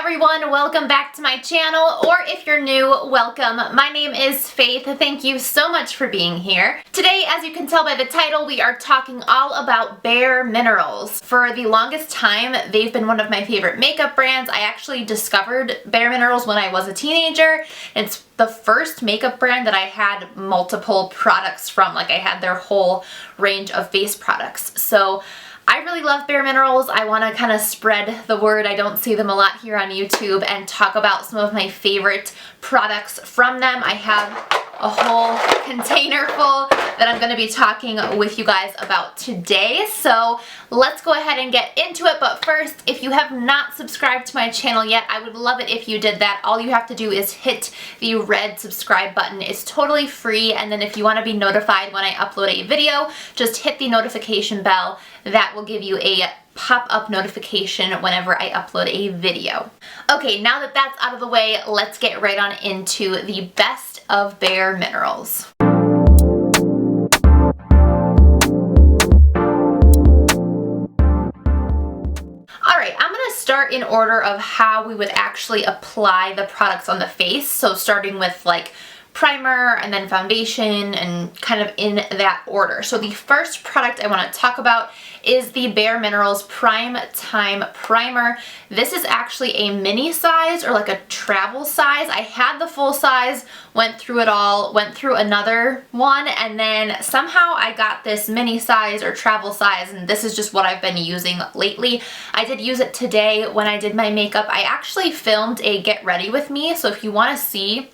everyone, welcome back to my channel, or if you're new, welcome. My name is Faith. Thank you so much for being here. Today, as you can tell by the title, we are talking all about BareMinerals. For the longest time, they've been one of my favorite makeup brands. I actually discovered BareMinerals when I was a teenager. It's the first makeup brand that I had multiple products from. Like, I had their whole range of face products. So I really love BareMinerals. I want to kind of spread the word. I don't see them a lot here on YouTube, and talk about some of my favorite products from them. I have a whole container full that I'm going to be talking with you guys about today. So let's go ahead and get into it. But first, if you have not subscribed to my channel yet, I would love it if you did that. All you have to do is hit the red subscribe button. It's totally free. And then if you want to be notified when I upload a video, just hit the notification bell. That will give you a pop-up notification whenever I upload a video. Okay, now that that's out of the way, let's get right on into the best of BareMinerals. Alright, I'm going to start in order of how we would actually apply the products on the face. So starting with like primer and then foundation, and kind of in that order. So the first product I want to talk about is the BareMinerals Prime Time Primer. This is actually a mini size, or like a travel size. I had the full size, went through it all, went through another one, and then somehow I got this mini size or travel size, and this is just what I've been using lately. I did use it today when I did my makeup. I actually filmed a get ready with me, so if you want to see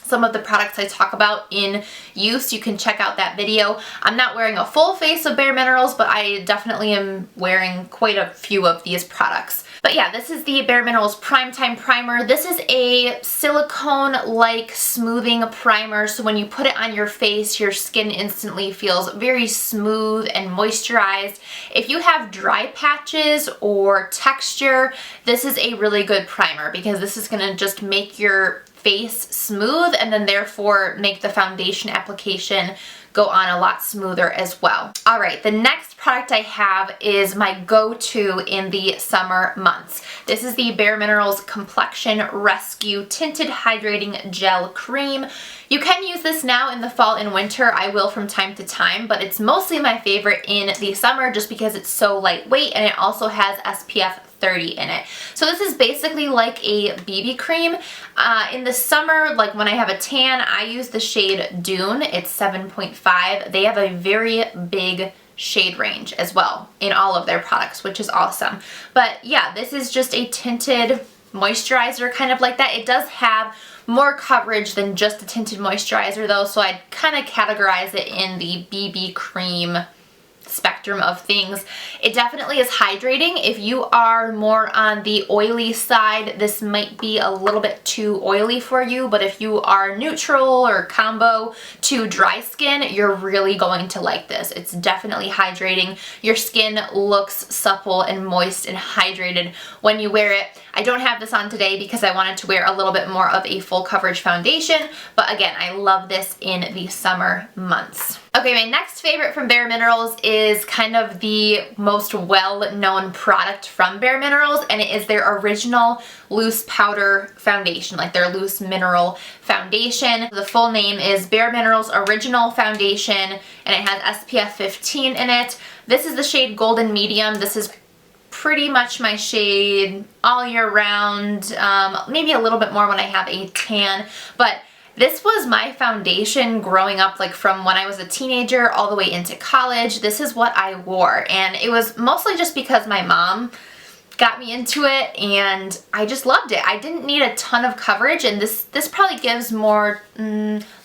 some of the products I talk about in use, you can check out that video. I'm not wearing a full face of BareMinerals, but I definitely am wearing quite a few of these products. But yeah, this is the BareMinerals Primetime Primer. This is a silicone-like smoothing primer, so when you put it on your face, your skin instantly feels very smooth and moisturized. If you have dry patches or texture, this is a really good primer, because this is gonna just make your face smooth, and then therefore make the foundation application go on a lot smoother as well. Alright, the next product I have is my go-to in the summer months. This is the BareMinerals Complexion Rescue Tinted Hydrating Gel Cream. You can use this now in the fall and winter. I will from time to time, but it's mostly my favorite in the summer just because it's so lightweight, and it also has SPF 30 in it. So this is basically like a BB cream. In the summer, like when I have a tan, I use the shade Dune. It's 7.5. They have a very big shade range as well in all of their products, which is awesome. But yeah, this is just a tinted moisturizer, kind of like that. It does have more coverage than just a tinted moisturizer though, so I'd kind of categorize it in the BB cream spectrum of things. It definitely is hydrating. If you are more on the oily side, this might be a little bit too oily for you, but if you are neutral or combo to dry skin, you're really going to like this. It's definitely hydrating. Your skin looks supple and moist and hydrated when you wear it. I don't have this on today because I wanted to wear a little bit more of a full coverage foundation, but again, I love this in the summer months. Okay, my next favorite from BareMinerals is kind of the most well-known product from BareMinerals, and it is their original loose powder foundation, like their loose mineral foundation. The full name is BareMinerals Original Foundation, and it has SPF 15 in it. This is the shade Golden Medium. This is pretty much my shade all year round, maybe a little bit more when I have a tan, but this was my foundation growing up, like from when I was a teenager all the way into college. This is what I wore, and it was mostly just because my mom got me into it and I just loved it. I didn't need a ton of coverage, and this probably gives more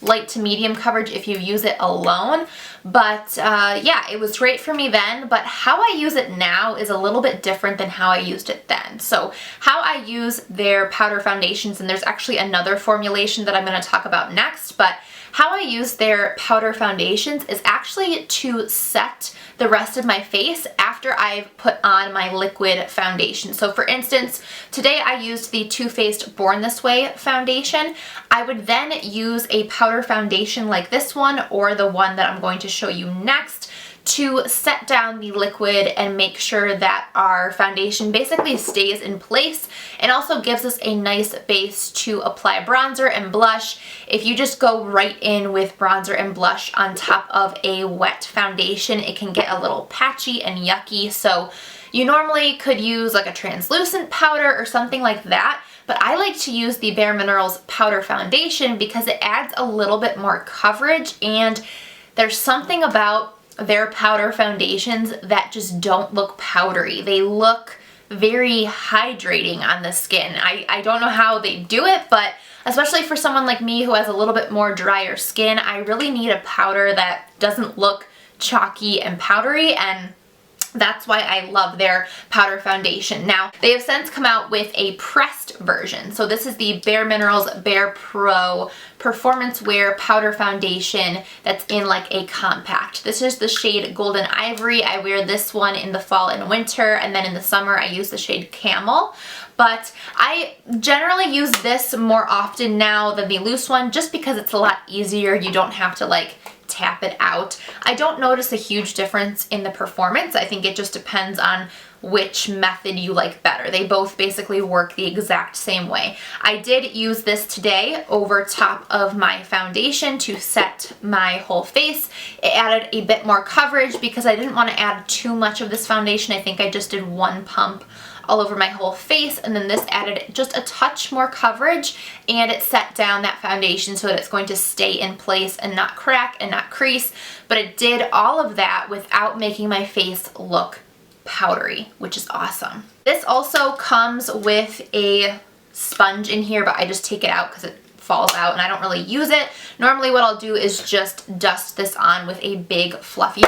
light to medium coverage if you use it alone. But yeah, it was great for me then, but how I use it now is a little bit different than how I used it then. So how I use their powder foundations, and there's actually another formulation that I'm going to talk about next, but how I use their powder foundations is actually to set the rest of my face after I've put on my liquid foundation. So for instance, today I used the Too Faced Born This Way foundation. I would then use a powder foundation like this one, or the one that I'm going to show you next, to set down the liquid and make sure that our foundation basically stays in place, and also gives us a nice base to apply bronzer and blush. If you just go right in with bronzer and blush on top of a wet foundation, it can get a little patchy and yucky. So you normally could use like a translucent powder or something like that, but I like to use the BareMinerals powder foundation because it adds a little bit more coverage, and there's something about their powder foundations that just don't look powdery. They look very hydrating on the skin. I don't know how they do it, but especially for someone like me who has a little bit more drier skin, I really need a powder that doesn't look chalky and powdery, and that's why I love their powder foundation. Now, they have since come out with a pressed version. So this is the BareMinerals BarePro Performance Wear Powder Foundation that's in like a compact. This is the shade Golden Ivory. I wear this one in the fall and winter, and then in the summer I use the shade Camel. But I generally use this more often now than the loose one, just because it's a lot easier. You don't have to like tap it out. I don't notice a huge difference in the performance. I think it just depends on which method you like better. They both basically work the exact same way. I did use this today over top of my foundation to set my whole face. It added a bit more coverage because I didn't want to add too much of this foundation. I think I just did one pump all over my whole face, and then this added just a touch more coverage, and it set down that foundation so that it's going to stay in place and not crack and not crease. But it did all of that without making my face look powdery, which is awesome. This also comes with a sponge in here, but I just take it out because it falls out and I don't really use it. Normally what I'll do is just dust this on with a big fluffy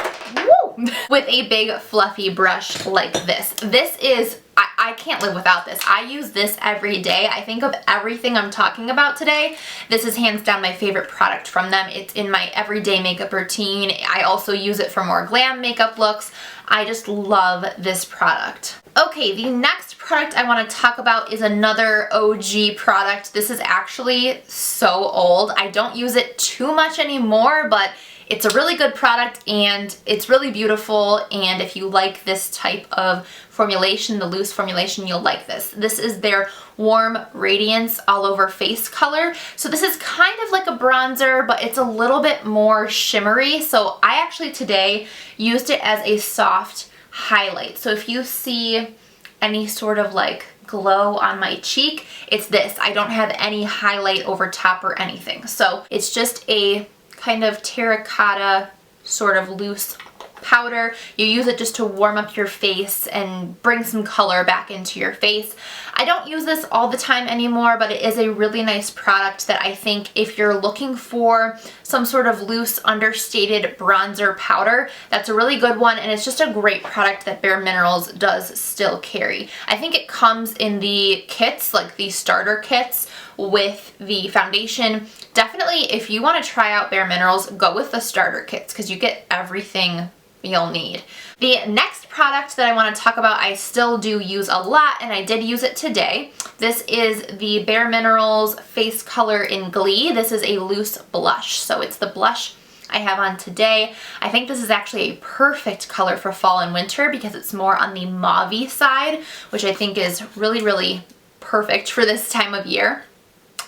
brush like this. This is, I can't live without this. I use this every day. I think of everything I'm talking about today, this is hands down my favorite product from them. It's in my everyday makeup routine. I also use it for more glam makeup looks. I just love this product. Okay, the next product I want to talk about is another OG product. This is actually so old. I don't use it too much anymore, but it's a really good product and it's really beautiful, and if you like this type of formulation, the loose formulation, you'll like this. This is their Warm Radiance All Over Face color. So this is kind of like a bronzer, but it's a little bit more shimmery. So I actually today used it as a soft highlight. So if you see any sort of like glow on my cheek, it's this. I don't have any highlight over top or anything. So it's just a kind of terracotta sort of loose powder. You use it just to warm up your face and bring some color back into your face. I don't use this all the time anymore, but it is a really nice product that I think if you're looking for some sort of loose understated bronzer powder, that's a really good one, and it's just a great product that BareMinerals does still carry. I think it comes in the kits, like the starter kits with the foundation. Definitely if you want to try out BareMinerals, go with the starter kits because you get everything you'll need. The next product that I want to talk about, I still do use a lot, and I did use it today. This is the BareMinerals Face Color in Glee. This is a loose blush, so it's the blush I have on today. I think this is actually a perfect color for fall and winter because it's more on the mauve-y side, which I think is really, really perfect for this time of year.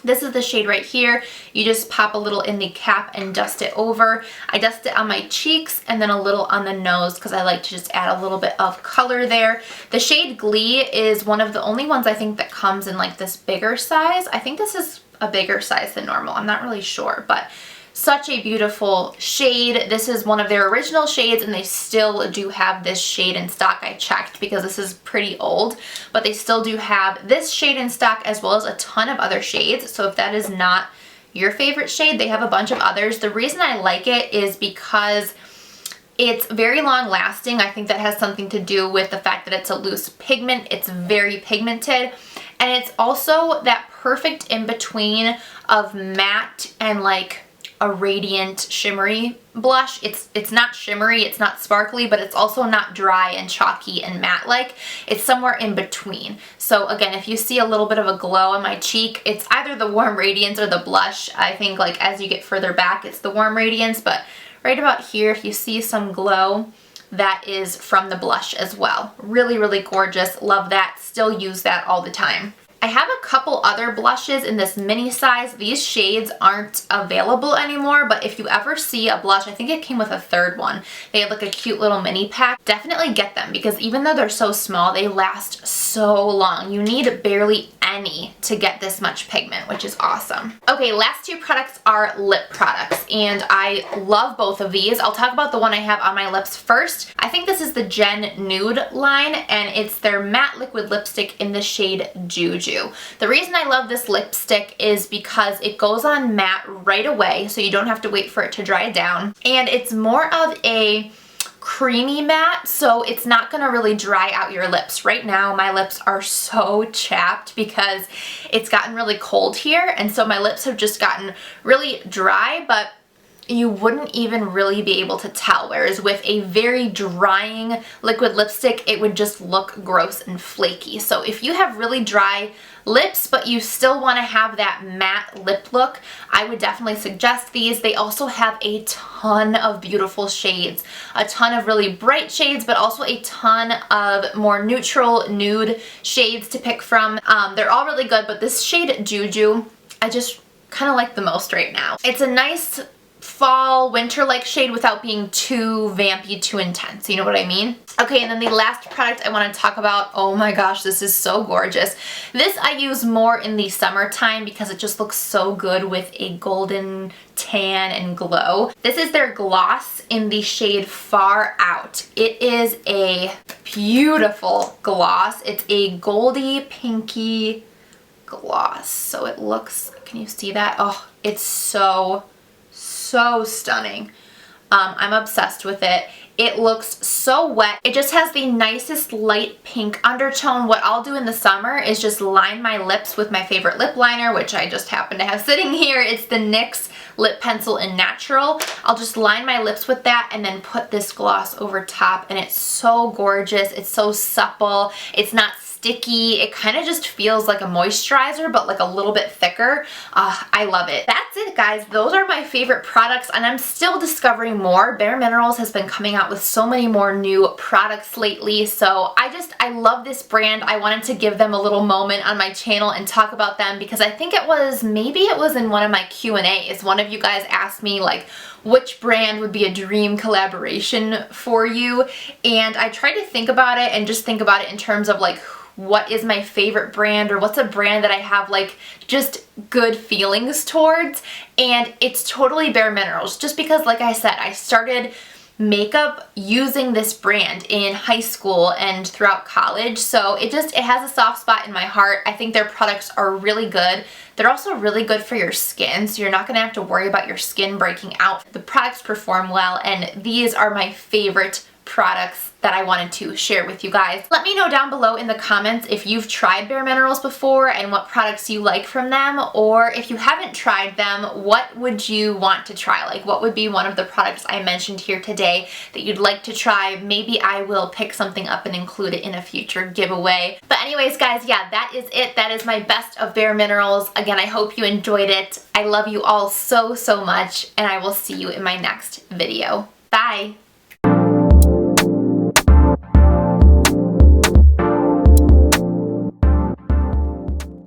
This is the shade right here. You just pop a little in the cap and dust it over. I dust it on my cheeks and then a little on the nose because I like to just add a little bit of color there. The shade Glee is one of the only ones I think that comes in like this bigger size. I think this is a bigger size than normal. I'm not really sure, but such a beautiful shade. This is one of their original shades, and they still do have this shade in stock. I checked because this is pretty old, but they still do have this shade in stock as well as a ton of other shades. So if that is not your favorite shade, they have a bunch of others. The reason I like it is because it's very long lasting. I think that has something to do with the fact that it's a loose pigment. It's very pigmented, and it's also that perfect in between of matte and like a radiant shimmery blush. It's not shimmery, it's not sparkly, but it's also not dry and chalky and matte like. It's somewhere in between. So again, if you see a little bit of a glow on my cheek, it's either the Warm Radiance or the blush. I think like as you get further back it's the Warm Radiance, but right about here, if you see some glow, that is from the blush as well. Really, really gorgeous. Love that. Still use that all the time. I have a couple other blushes in this mini size. These shades aren't available anymore, but if you ever see a blush, I think it came with a third one. They had like a cute little mini pack. Definitely get them because even though they're so small, they last so long. You need barely any to get this much pigment, which is awesome. Okay, last two products are lip products, and I love both of these. I'll talk about the one I have on my lips first. I think this is the Gen Nude line, and it's their matte liquid lipstick in the shade Juju. The reason I love this lipstick is because it goes on matte right away, so you don't have to wait for it to dry down, and it's more of a creamy matte, so it's not gonna really dry out your lips. Right now my lips are so chapped because it's gotten really cold here, and so my lips have just gotten really dry, but you wouldn't even really be able to tell, whereas with a very drying liquid lipstick, it would just look gross and flaky. So if you have really dry lips, but you still want to have that matte lip look, I would definitely suggest these. They also have a ton of beautiful shades, a ton of really bright shades, but also a ton of more neutral nude shades to pick from. They're all really good, but this shade Juju, I just kind of like the most right now. It's a nice fall, winter-like shade without being too vampy, too intense. You know what I mean? Okay, and then the last product I want to talk about, oh my gosh, this is so gorgeous. This I use more in the summertime because it just looks so good with a golden tan and glow. This is their gloss in the shade Far Out. It is a beautiful gloss. It's a goldy, pinky gloss. So it looks, can you see that? Oh, it's so stunning. I'm obsessed with it. It looks so wet. It just has the nicest light pink undertone. What I'll do in the summer is just line my lips with my favorite lip liner, which I just happen to have sitting here. It's the NYX Lip Pencil in Natural. I'll just line my lips with that and then put this gloss over top, and it's so gorgeous. It's so supple. It's not sticky. It kind of just feels like a moisturizer, but like a little bit thicker. I love it. That's it, guys. Those are my favorite products, and I'm still discovering more. BareMinerals has been coming out with so many more new products lately, so I love this brand. I wanted to give them a little moment on my channel and talk about them because I think maybe it was in one of my Q&As. One of you guys asked me like, which brand would be a dream collaboration for you? And I tried to think about it and just think about it in terms of like, what is my favorite brand, or what's a brand that I have like just good feelings towards, and it's totally BareMinerals, just because like I said, I started makeup using this brand in high school and throughout college, so it has a soft spot in my heart. I think their products are really good. They're also really good for your skin, so you're not gonna have to worry about your skin breaking out. The products perform well, and these are my favorite products that I wanted to share with you guys. Let me know down below in the comments if you've tried BareMinerals before and what products you like from them, or if you haven't tried them, what would you want to try? Like, what would be one of the products I mentioned here today that you'd like to try? Maybe I will pick something up and include it in a future giveaway. But anyways, guys, yeah, that is it. That is my best of BareMinerals. Again, I hope you enjoyed it. I love you all so much, and I will see you in my next video. Bye!